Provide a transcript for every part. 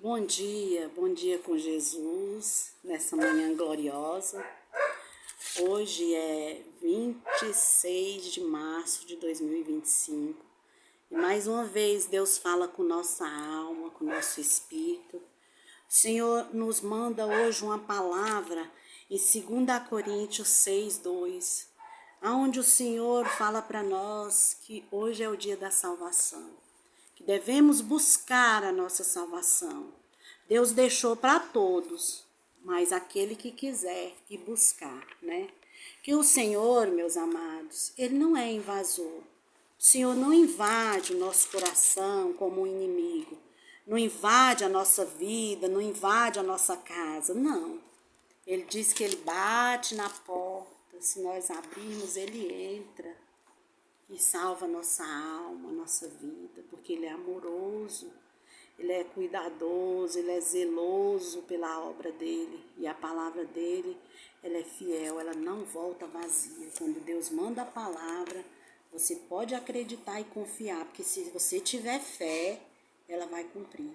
Bom dia com Jesus, nessa manhã gloriosa. Hoje é 26 de março de 2025 e mais uma vez Deus fala com nossa alma, com nosso espírito. O Senhor nos manda hoje uma palavra em 2 Coríntios 6:2, onde o Senhor fala para nós que hoje é o dia da salvação, que devemos buscar a nossa salvação. Deus deixou para todos, mas aquele que quiser ir buscar, né? Que o Senhor, meus amados, Ele não é invasor. O Senhor não invade o nosso coração como um inimigo. Não invade a nossa vida, não invade a nossa casa, não. Ele diz que Ele bate na porta, se nós abrirmos, Ele entra e salva nossa alma, nossa vida, porque Ele é amoroso, Ele é cuidadoso, Ele é zeloso pela obra dEle, e a palavra dEle, ela é fiel, ela não volta vazia. Quando Deus manda a palavra, você pode acreditar e confiar, porque se você tiver fé, ela vai cumprir.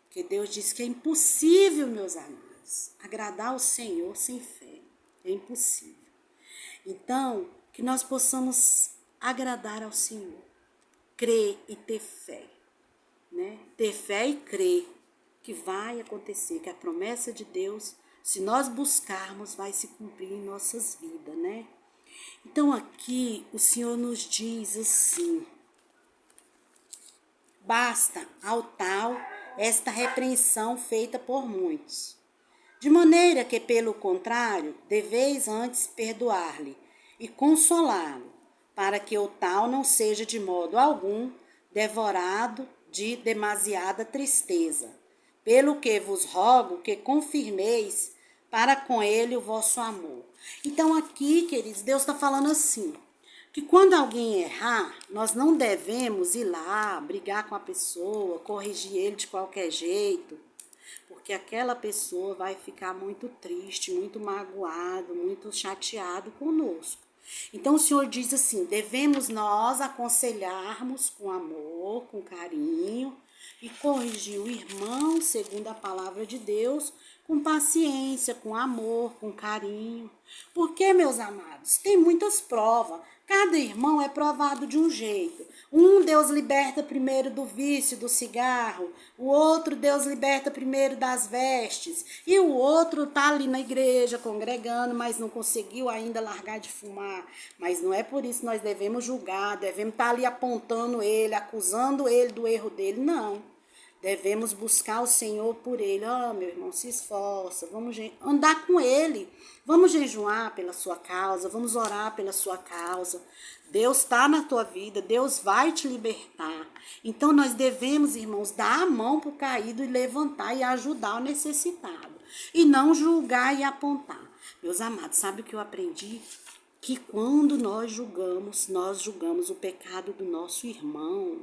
Porque Deus diz que é impossível, meus amados, agradar o Senhor sem fé, é impossível. Então, que nós possamos agradar ao Senhor, crer e ter fé, né? Ter fé e crer que vai acontecer, que a promessa de Deus, se nós buscarmos, vai se cumprir em nossas vidas, né? Então aqui o Senhor nos diz assim: basta ao tal esta repreensão feita por muitos, de maneira que, pelo contrário, deveis antes perdoar-lhe e consolá-lo, para que o tal não seja de modo algum devorado de demasiada tristeza. Pelo que vos rogo que confirmeis para com ele o vosso amor. Então aqui, queridos, Deus está falando assim, que quando alguém errar, nós não devemos ir lá, brigar com a pessoa, corrigir ele de qualquer jeito, porque aquela pessoa vai ficar muito triste, muito magoado, muito chateado conosco. Então o Senhor diz assim, devemos nós aconselharmos com amor, com carinho e corrigir o irmão, segundo a palavra de Deus, com paciência, com amor, com carinho. Porque, meus amados, tem muitas provas. Cada irmão é provado de um jeito. Um Deus liberta primeiro do vício, do cigarro. O outro Deus liberta primeiro das vestes. E o outro tá ali na igreja congregando, mas não conseguiu ainda largar de fumar. Mas não é por isso que nós devemos julgar, devemos estar ali apontando ele, acusando ele do erro dele. Não. Devemos buscar o Senhor por ele. Meu irmão, se esforça, vamos andar com ele. Vamos jejuar pela sua causa, vamos orar pela sua causa. Deus está na tua vida, Deus vai te libertar. Então nós devemos, irmãos, dar a mão para o caído e levantar e ajudar o necessitado. E não julgar e apontar. Meus amados, sabe o que eu aprendi? Que quando nós julgamos o pecado do nosso irmão,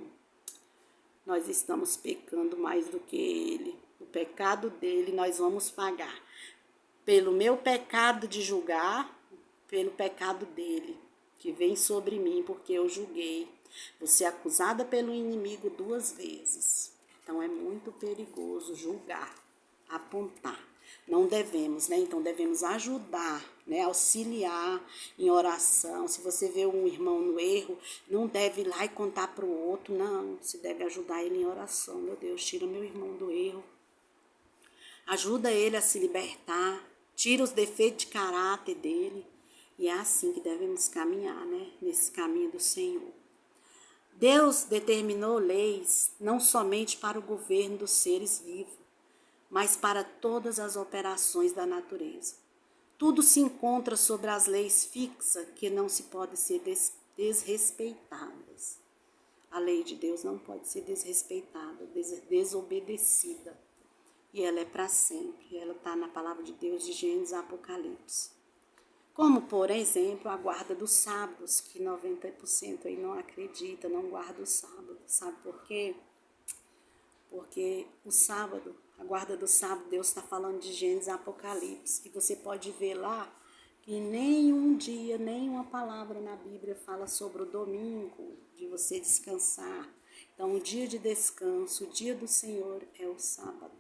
nós estamos pecando mais do que ele. O pecado dele nós vamos pagar. Pelo meu pecado de julgar, pelo pecado dele, que vem sobre mim, porque eu julguei. Vou ser acusada pelo inimigo 2 vezes. Então é muito perigoso julgar, apontar. Não devemos, né? Então devemos ajudar, né? Auxiliar em oração. Se você vê um irmão no erro, não deve ir lá e contar para o outro, não. Você deve ajudar ele em oração. Meu Deus, tira meu irmão do erro. Ajuda ele a se libertar. Tira os defeitos de caráter dele. E é assim que devemos caminhar, né? Nesse caminho do Senhor. Deus determinou leis não somente para o governo dos seres vivos, mas para todas as operações da natureza. Tudo se encontra sobre as leis fixas que não se podem ser desrespeitadas. A lei de Deus não pode ser desrespeitada, desobedecida. E ela é para sempre. Ela está na palavra de Deus de Gênesis e Apocalipse. Como, por exemplo, a guarda dos sábados, que 90% aí não acredita, não guarda o sábado. Sabe por quê? Porque o sábado, a guarda do sábado, Deus está falando de Gênesis e Apocalipse. E você pode ver lá que nenhum dia, nenhuma palavra na Bíblia fala sobre o domingo, de você descansar. Então, o dia de descanso, o dia do Senhor é o sábado.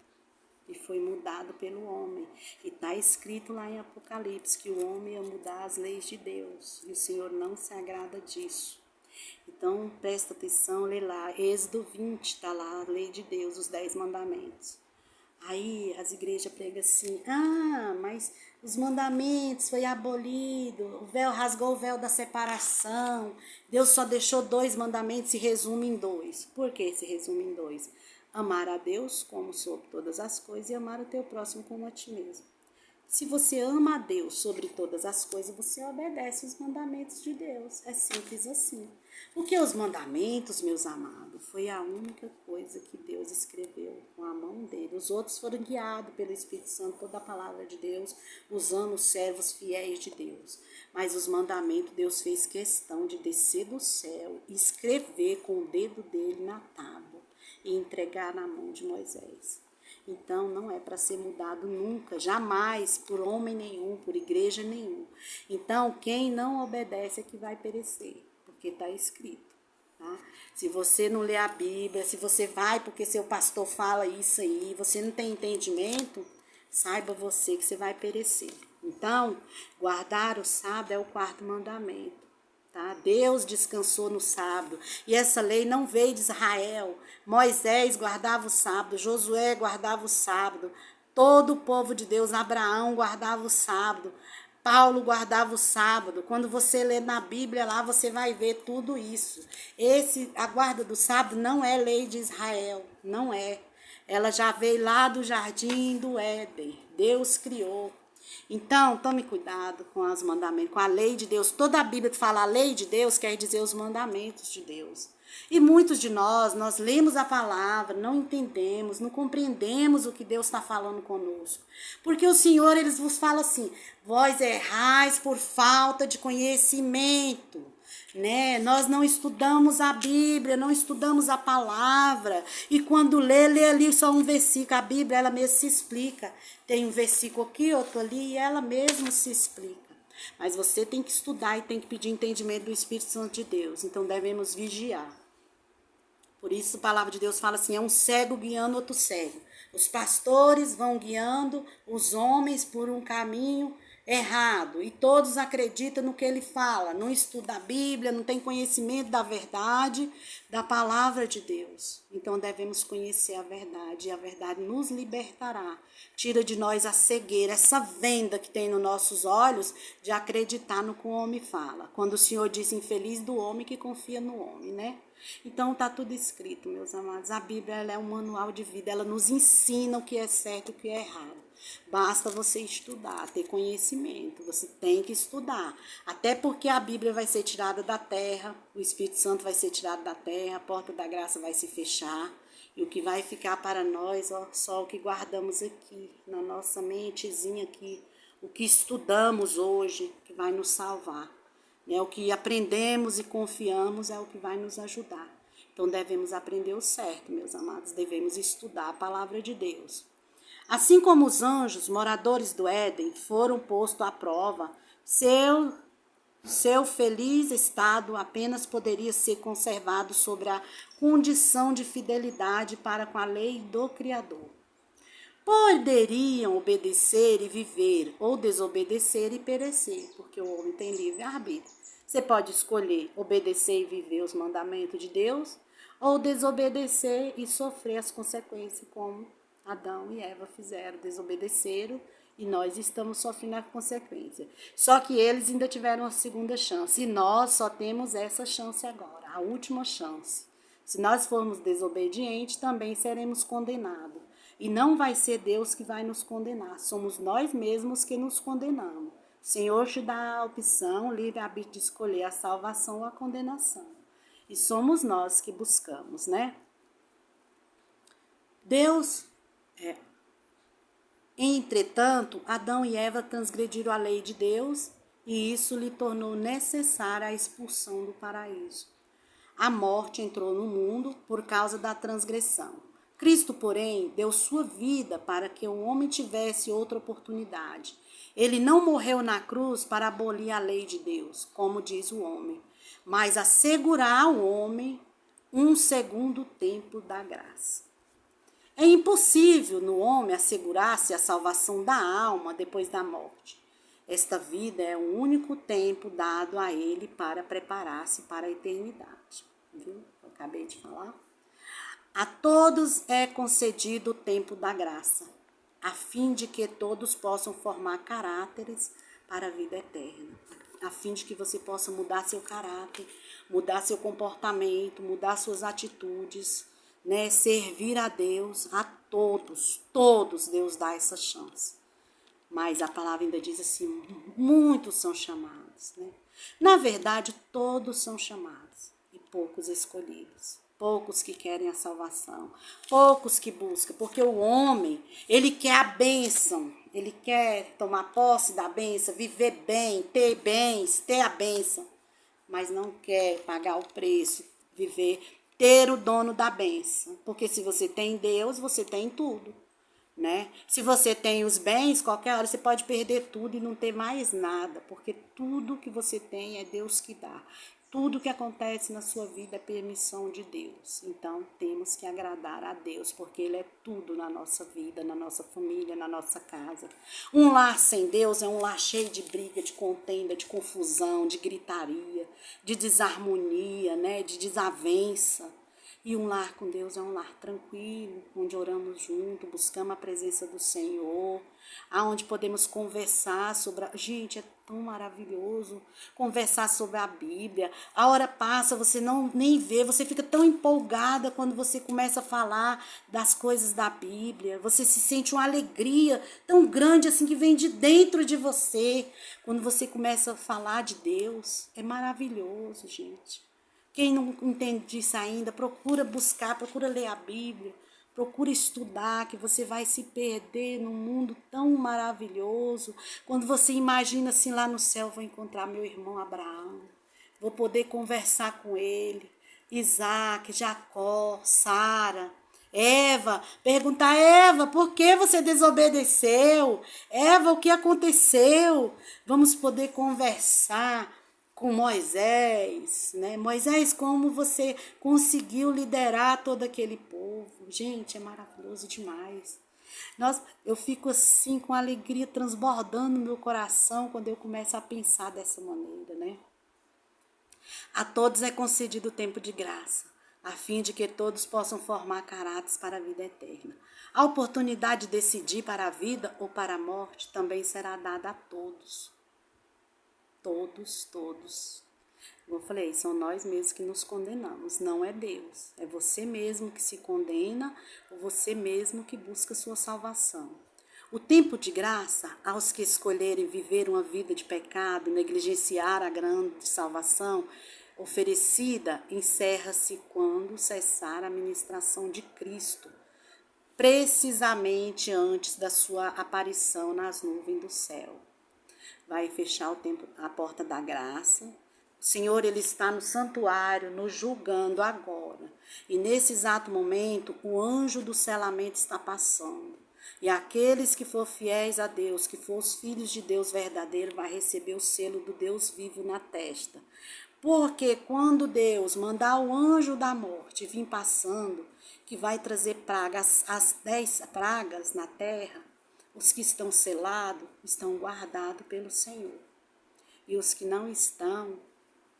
e foi mudado pelo homem. E está escrito lá em Apocalipse que o homem ia mudar as leis de Deus, e o Senhor não se agrada disso. Então, presta atenção, lê lá, Êxodo 20, está lá a lei de Deus, os 10 mandamentos. Aí as igrejas pregam assim, mas os mandamentos foi abolido, o véu rasgou o véu da separação, Deus só deixou 2 mandamentos e resume em 2. Por que se resume em 2? Amar a Deus como sobre todas as coisas e amar o teu próximo como a ti mesmo. Se você ama a Deus sobre todas as coisas, você obedece os mandamentos de Deus. É simples assim. Porque os mandamentos, meus amados, foi a única coisa que Deus escreveu com a mão dele. Os outros foram guiados pelo Espírito Santo, toda a palavra de Deus, usando os servos fiéis de Deus. Mas os mandamentos, Deus fez questão de descer do céu e escrever com o dedo dele na tábua e entregar na mão de Moisés. Então, não é para ser mudado nunca, jamais, por homem nenhum, por igreja nenhuma. Então, quem não obedece é que vai perecer, porque está escrito. Tá? Se você não lê a Bíblia, se você vai porque seu pastor fala isso aí, você não tem entendimento, saiba você que você vai perecer. Então, guardar o sábado é o 4º mandamento. Tá? Deus descansou no sábado, e essa lei não veio de Israel. Moisés guardava o sábado, Josué guardava o sábado, todo o povo de Deus, Abraão guardava o sábado, Paulo guardava o sábado. Quando você lê na Bíblia lá, você vai ver tudo isso. A guarda do sábado não é lei de Israel, não é. Ela já veio lá do jardim do Éden, Deus criou. Então, tome cuidado com os mandamentos, com a lei de Deus. Toda a Bíblia que fala a lei de Deus quer dizer os mandamentos de Deus. E muitos de nós lemos a palavra, não entendemos, não compreendemos o que Deus está falando conosco. Porque o Senhor, Ele vos fala assim, vós errais por falta de conhecimento. Né? Nós não estudamos a Bíblia, não estudamos a palavra, e quando lê ali só um versículo. A Bíblia, ela mesma se explica, tem um versículo aqui, outro ali, e ela mesma se explica. Mas você tem que estudar e tem que pedir entendimento do Espírito Santo de Deus, então devemos vigiar. Por isso a palavra de Deus fala assim, é um cego guiando outro cego. Os pastores vão guiando os homens por um caminho errado, e todos acreditam no que ele fala, não estuda a Bíblia, não tem conhecimento da verdade, da palavra de Deus. Então devemos conhecer a verdade, e a verdade nos libertará, tira de nós a cegueira, essa venda que tem nos nossos olhos de acreditar no que o homem fala. Quando o Senhor diz infeliz do homem que confia no homem, né? Então está tudo escrito, meus amados. A Bíblia, ela é um manual de vida, ela nos ensina o que é certo e o que é errado. Basta você estudar, ter conhecimento, você tem que estudar. Até porque a Bíblia vai ser tirada da terra, o Espírito Santo vai ser tirado da terra, a porta da graça vai se fechar. E o que vai ficar para nós, só o que guardamos aqui, na nossa mentezinha aqui, o que estudamos hoje, que vai nos salvar. O que aprendemos e confiamos é o que vai nos ajudar. Então devemos aprender o certo, meus amados, devemos estudar a palavra de Deus. Assim como os anjos, moradores do Éden, foram postos à prova, seu feliz estado apenas poderia ser conservado sobre a condição de fidelidade para com a lei do Criador. Poderiam obedecer e viver, ou desobedecer e perecer, porque o homem tem livre-arbítrio. Você pode escolher obedecer e viver os mandamentos de Deus, ou desobedecer e sofrer as consequências, como Adão e Eva fizeram, desobedeceram, e nós estamos sofrendo a consequência. Só que eles ainda tiveram a segunda chance, e nós só temos essa chance agora, a última chance. Se nós formos desobedientes, também seremos condenados. E não vai ser Deus que vai nos condenar, somos nós mesmos que nos condenamos. O Senhor te dá a opção, livre-arbítrio de escolher a salvação ou a condenação. E somos nós que buscamos, né? Entretanto, Adão e Eva transgrediram a lei de Deus, e isso lhe tornou necessária a expulsão do paraíso. A morte entrou no mundo por causa da transgressão. Cristo, porém, deu sua vida para que o homem tivesse outra oportunidade. Ele não morreu na cruz para abolir a lei de Deus, como diz o homem, mas assegurar ao homem um segundo tempo da graça. É impossível no homem assegurar-se a salvação da alma depois da morte. Esta vida é o único tempo dado a ele para preparar-se para a eternidade. Viu? Eu acabei de falar. A todos é concedido o tempo da graça, a fim de que todos possam formar caráteres para a vida eterna, a fim de que você possa mudar seu caráter, mudar seu comportamento, mudar suas atitudes, né? Servir a Deus, a todos Deus dá essa chance. Mas a palavra ainda diz assim, muitos são chamados, né? Na verdade, todos são chamados e poucos escolhidos. Poucos que querem a salvação, poucos que buscam, porque o homem, ele quer a bênção, ele quer tomar posse da bênção, viver bem, ter bens, ter a bênção, mas não quer pagar o preço, ter o dono da bênção, porque se você tem Deus, você tem tudo, né? Se você tem os bens, qualquer hora você pode perder tudo e não ter mais nada, porque tudo que você tem é Deus que dá. Tudo que acontece na sua vida é permissão de Deus. Então, temos que agradar a Deus, porque Ele é tudo na nossa vida, na nossa família, na nossa casa. Um lar sem Deus é um lar cheio de briga, de contenda, de confusão, de gritaria, de desarmonia, né? De desavença. E um lar com Deus é um lar tranquilo, onde oramos junto, buscamos a presença do Senhor, aonde podemos conversar sobre... Gente, é tão maravilhoso conversar sobre a Bíblia. A hora passa, você nem vê, você fica tão empolgada quando você começa a falar das coisas da Bíblia. Você se sente uma alegria tão grande assim que vem de dentro de você. Quando você começa a falar de Deus, é maravilhoso, gente. Quem não entende disso ainda, procura buscar, procura ler a Bíblia, procura estudar, que você vai se perder num mundo tão maravilhoso. Quando você imagina assim, lá no céu, vou encontrar meu irmão Abraão, vou poder conversar com ele, Isaac, Jacó, Sara, Eva, perguntar, Eva, por que você desobedeceu? Eva, o que aconteceu? Vamos poder conversar com Moisés, né? Moisés, como você conseguiu liderar todo aquele povo? Gente, é maravilhoso demais. Eu fico assim com alegria transbordando no meu coração quando eu começo a pensar dessa maneira, né? A todos é concedido o tempo de graça, a fim de que todos possam formar caráteres para a vida eterna. A oportunidade de decidir para a vida ou para a morte também será dada a todos. Todos. Como eu falei, são nós mesmos que nos condenamos, não é Deus. É você mesmo que se condena ou você mesmo que busca sua salvação. O tempo de graça, aos que escolherem viver uma vida de pecado, negligenciar a grande salvação oferecida, encerra-se quando cessar a ministração de Cristo, precisamente antes da sua aparição nas nuvens do céu. Vai fechar o tempo, a porta da graça. O Senhor, Ele está no santuário, nos julgando agora. E nesse exato momento, o anjo do selamento está passando. E aqueles que for fiéis a Deus, que for os filhos de Deus verdadeiro, vai receber o selo do Deus vivo na testa. Porque quando Deus mandar o anjo da morte vir passando, que vai trazer pragas, as 10 pragas na terra, os que estão selados estão guardados pelo Senhor. E os que não estão,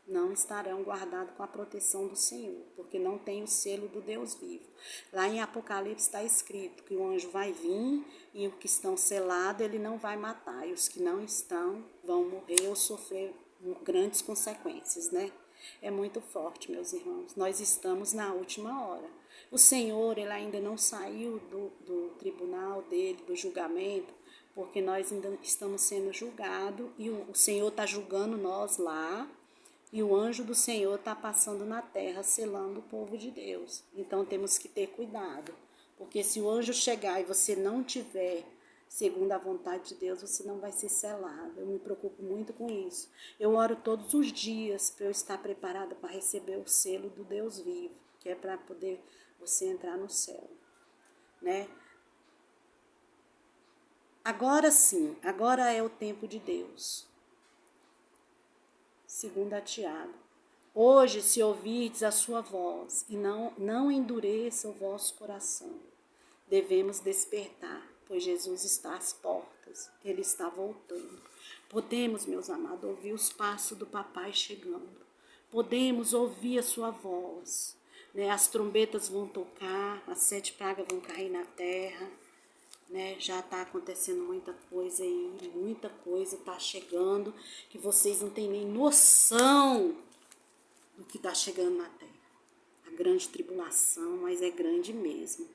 não estarão guardados com a proteção do Senhor, porque não tem o selo do Deus vivo. Lá em Apocalipse está escrito que o anjo vai vir e os que estão selados ele não vai matar. E os que não estão vão morrer ou sofrer grandes consequências, né? É muito forte, meus irmãos. Nós estamos na última hora. O Senhor, Ele ainda não saiu do tribunal dele, do julgamento, porque nós ainda estamos sendo julgados e o Senhor está julgando nós lá e o anjo do Senhor está passando na terra, selando o povo de Deus. Então temos que ter cuidado, porque se o anjo chegar e você não tiver segundo a vontade de Deus, você não vai ser selado. Eu me preocupo muito com isso. Eu oro todos os dias para eu estar preparada para receber o selo do Deus vivo, que é para poder você entrar no céu, né? Agora sim, agora é o tempo de Deus. 2 Tiago. Hoje, se ouvirdes a sua voz, e não endureça o vosso coração. devemos despertar, pois Jesus está às portas, Ele está voltando. Podemos, meus amados, ouvir os passos do papai chegando. Podemos ouvir a sua voz, né? As trombetas vão tocar, as 7 pragas vão cair na terra, né? Já está acontecendo muita coisa aí, muita coisa está chegando, que vocês não têm nem noção do que está chegando na terra. A grande tribulação, mas é grande mesmo.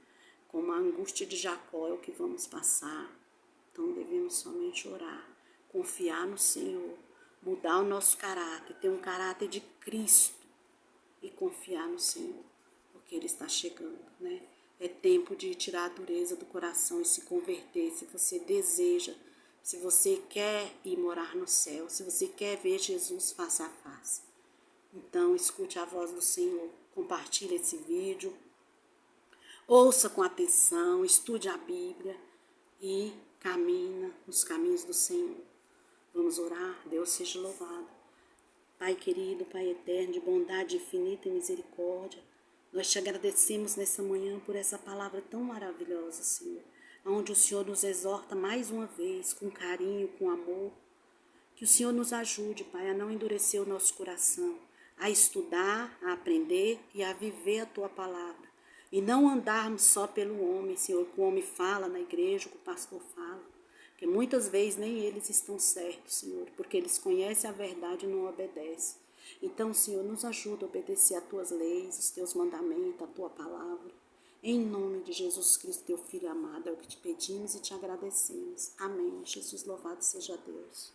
Como a angústia de Jacó é o que vamos passar. Então devemos somente orar, confiar no Senhor, mudar o nosso caráter, ter um caráter de Cristo e confiar no Senhor, porque Ele está chegando, né? É tempo de tirar a dureza do coração e se converter, se você deseja, se você quer ir morar no céu, se você quer ver Jesus face a face. Então, escute a voz do Senhor, compartilhe esse vídeo, ouça com atenção, estude a Bíblia e camina nos caminhos do Senhor. Vamos orar? Deus seja louvado. Pai querido, Pai eterno, de bondade infinita e misericórdia, nós te agradecemos nessa manhã por essa palavra tão maravilhosa, Senhor, onde o Senhor nos exorta mais uma vez, com carinho, com amor. Que o Senhor nos ajude, Pai, a não endurecer o nosso coração, a estudar, a aprender e a viver a Tua palavra. E não andarmos só pelo homem, Senhor, que o homem fala na igreja, que o pastor fala. Porque muitas vezes nem eles estão certos, Senhor, porque eles conhecem a verdade e não obedecem. Então, Senhor, nos ajuda a obedecer a Tuas leis, os Teus mandamentos, a Tua palavra. Em nome de Jesus Cristo, Teu Filho amado, é o que te pedimos e te agradecemos. Amém. Jesus, louvado seja Deus.